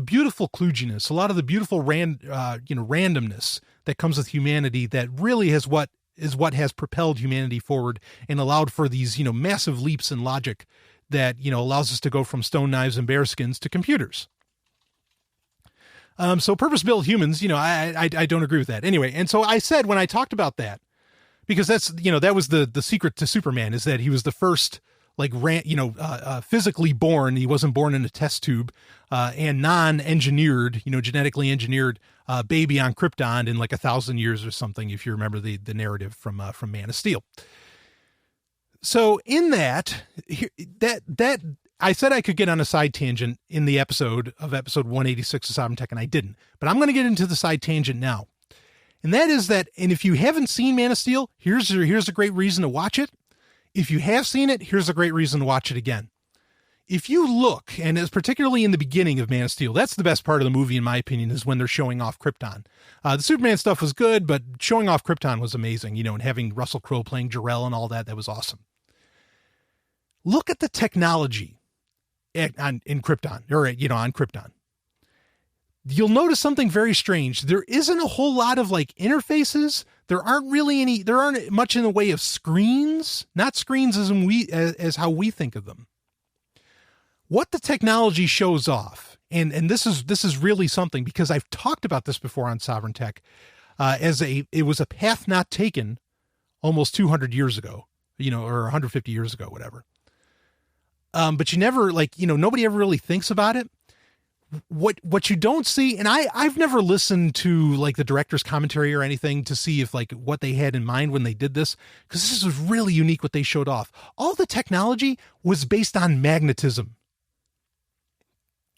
beautiful kludginess, a lot of the beautiful randomness that comes with humanity. That really is what has propelled humanity forward and allowed for these, massive leaps in logic that, allows us to go from stone knives and bearskins to computers. So purpose-built humans, I don't agree with that anyway. And so I said, when I talked about that, because that's, that was the secret to Superman, is that he was the first, physically born. He wasn't born in a test tube, and non-engineered, genetically engineered, baby on Krypton in like 1,000 years or something, if you remember the narrative from Man of Steel. So in that I said I could get on a side tangent in the episode 186 of Sovereign Tech, and I didn't. But I'm going to get into the side tangent now. And that is that, and if you haven't seen Man of Steel, here's a great reason to watch it. If you have seen it, here's a great reason to watch it again. If you look, and it's particularly in the beginning of Man of Steel, that's the best part of the movie, in my opinion, is when they're showing off Krypton. The Superman stuff was good, but showing off Krypton was amazing, and having Russell Crowe playing Jor-El and all that, that was awesome. Look at the technology in Krypton, or, on Krypton. You'll notice something very strange. There isn't a whole lot of interfaces. There aren't much in the way of screens, not screens as how we think of them. What the technology shows off, and this is really something, because I've talked about this before on Sovereign Tech, it was a path not taken almost 200 years ago, or 150 years ago, whatever. But you never nobody ever really thinks about it. What you don't see, and I've never listened to the director's commentary or anything to see if what they had in mind when they did this, because this was really unique what they showed off. All the technology was based on magnetism.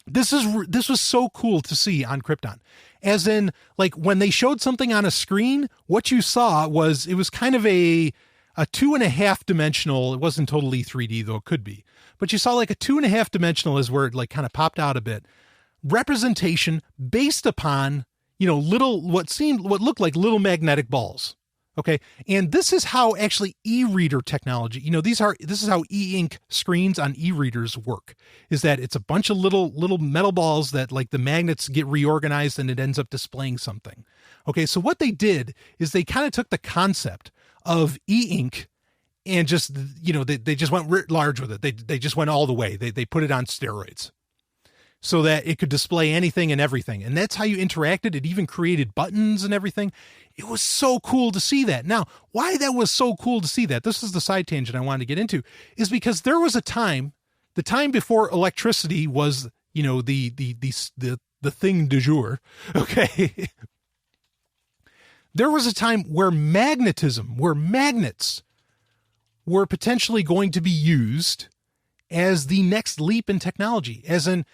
This was so cool to see on Krypton. As in, when they showed something on a screen, what you saw was, it was kind of a 2.5 dimensional. It wasn't totally 3D, though it could be, but you saw a 2.5 dimensional is where it kind of popped out a bit. Representation based upon, what looked like little magnetic balls. Okay. And this is how actually e-reader technology, this is how e-ink screens on e-readers work, is that it's a bunch of little metal balls that the magnets get reorganized and it ends up displaying something. Okay. So what they did is they kind of took the concept of e-ink and just, they just went large with it. They just went all the way. They put it on steroids so that it could display anything and everything. And that's how you interacted. It even created buttons and everything. It was so cool to see that. Now, why that was so cool to see that, this is the side tangent I wanted to get into, is because there was a time, the time before electricity was, the thing du jour. Okay. There was a time where magnets were potentially going to be used as the next leap in technology, as in,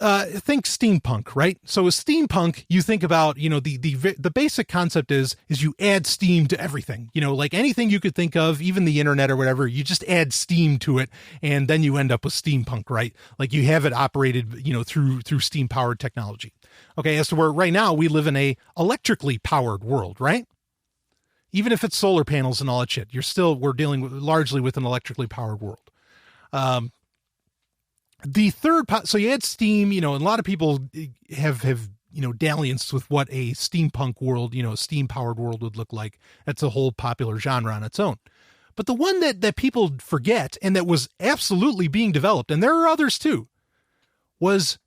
think steampunk, right? So with steampunk, you think about, the basic concept is you add steam to everything, anything you could think of, even the internet or whatever, you just add steam to it. And then you end up with steampunk, right? You have it operated, through steam powered technology. Okay. As to where right now we live in a electrically powered world, right? Even if it's solar panels and all that shit, we're dealing largely with an electrically powered world. The third, so you add steam, and a lot of people have dallianced with what a steampunk world, a steam powered world would look like. That's a whole popular genre on its own. But the one that people forget, and that was absolutely being developed, and there are others too, was,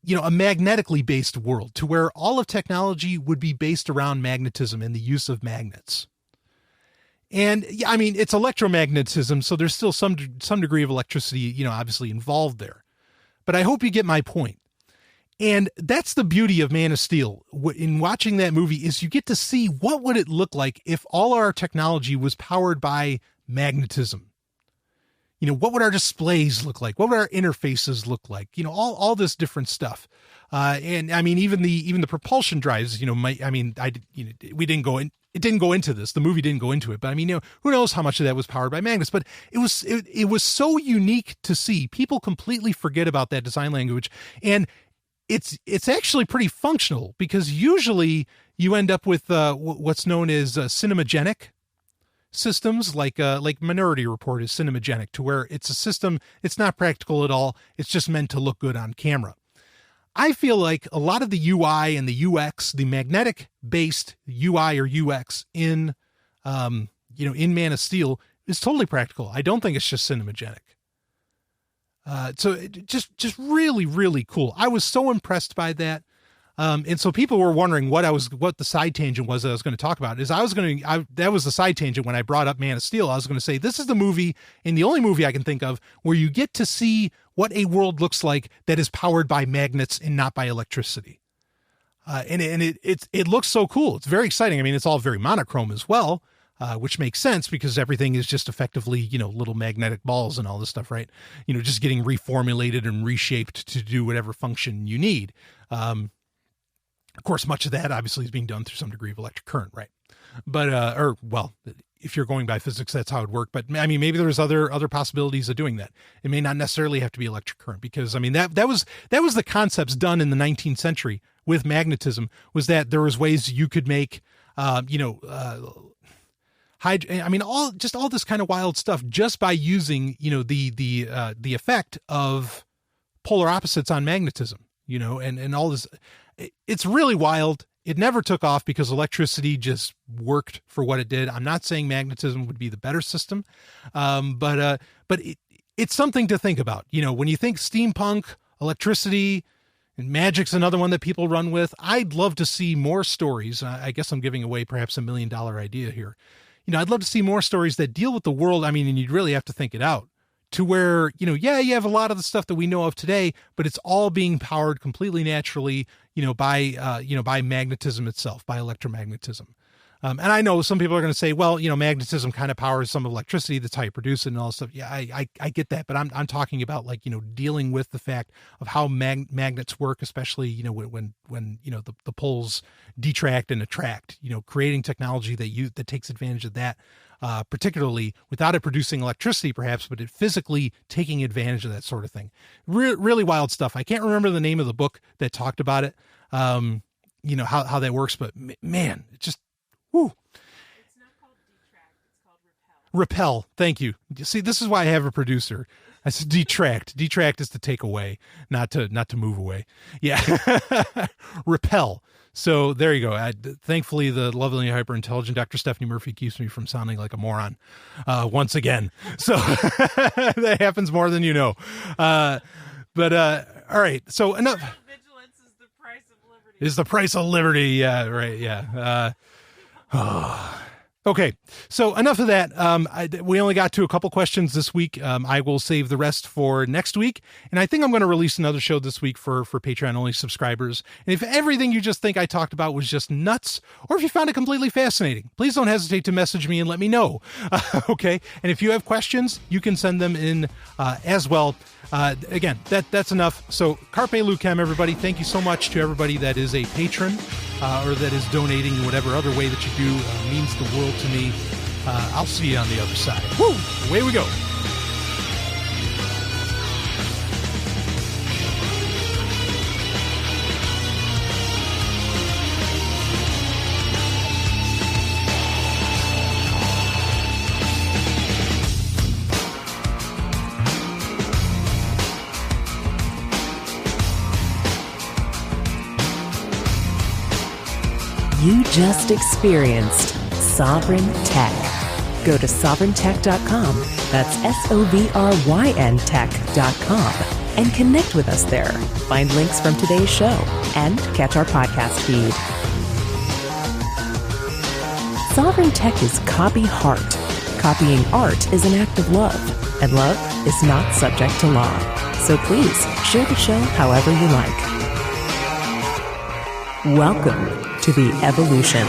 a magnetically based world, to where all of technology would be based around magnetism and the use of magnets. And I mean, it's electromagnetism, so there's still some degree of electricity, obviously involved there. But I hope you get my point. And that's the beauty of Man of Steel. In watching that movie, is you get to see what would it look like if all our technology was powered by magnetism. What would our displays look like? What would our interfaces look like? All this different stuff. And I mean, even the propulsion drives, we didn't go in. It didn't go into this. The movie didn't go into it, but I mean, who knows how much of that was powered by magnets, but it was so unique to see. People completely forget about that design language. And it's actually pretty functional, because usually you end up with what's known as cinemagenic systems, like Minority Report is cinemagenic, to where it's a system, it's not practical at all. It's just meant to look good on camera. I feel like a lot of the UI and the UX, the magnetic based UI or UX in Man of Steel, is totally practical. I don't think it's just cinemagenic. So it just really, really cool. I was so impressed by that. And so people were wondering what the side tangent was that I was going to talk about. That was the side tangent when I brought up Man of Steel. I was going to say, this is the movie, and the only movie I can think of, where you get to see what a world looks like that is powered by magnets and not by electricity. And it looks so cool. It's very exciting. I mean, it's all very monochrome as well. which makes sense because everything is just effectively, little magnetic balls and all this stuff, right? Just getting reformulated and reshaped to do whatever function you need. Of course, much of that obviously is being done through some degree of electric current, right? But, if you're going by physics, that's how it worked. But I mean, maybe there's other possibilities of doing that. It may not necessarily have to be electric current because I mean, that was the concepts done in the 19th century with magnetism, was that there was ways you could make, all this kind of wild stuff just by using, the effect of polar opposites on magnetism, and all this. It's really wild. It never took off because electricity just worked for what it did. I'm not saying magnetism would be the better system, but it's something to think about. When you think steampunk, electricity, and magic's another one that people run with. I'd love to see more stories. I guess I'm giving away perhaps $1 million idea here. I'd love to see more stories that deal with the world. I mean, and you'd really have to think it out to where, you have a lot of the stuff that we know of today, but it's all being powered completely naturally, by magnetism itself, by electromagnetism. And I know some people are going to say, well, magnetism kind of powers some electricity. That's how you produce it and all this stuff. Yeah, I get that. But I'm talking about dealing with the fact of how magnets work, especially, when the poles detract and attract, creating technology that takes advantage of that, particularly without it producing electricity, perhaps, but it physically taking advantage of that sort of thing. Really wild stuff. I can't remember the name of the book that talked about it, how that works, but man, it just, whoo. It's not called detract, it's called repel. Repel. Thank you. See, this is why I have a producer. I said detract. Detract is to take away, not to move away. Yeah. Repel. So there you go. Thankfully, the lovely, hyper intelligent Dr. Stephanie Murphy keeps me from sounding like a moron once again. So that happens more than you know. All right. So enough. Vigilance is the price of liberty. Is the price of liberty. Yeah. Right. Yeah. Okay, so enough of that. We only got to a couple questions this week. I will save the rest for next week. And I think I'm going to release another show this week for Patreon-only subscribers. And if everything you just think I talked about was just nuts, or if you found it completely fascinating, please don't hesitate to message me and let me know. Okay, and if you have questions, you can send them in as well. Again, that's enough. So Carpe Lucem, everybody. Thank you so much to everybody that is a patron or that is donating in whatever other way that you do. Means the world to me. I'll see you on the other side. Woo! Away we go. You just experienced Sovereign Tech. Go to sovereigntech.com, that's SOVRYN tech.com, and connect with us there. Find links from today's show and catch our podcast feed. Sovereign Tech is copy heart. Copying art is an act of love, and love is not subject to law. So please share the show however you like. Welcome to the evolution.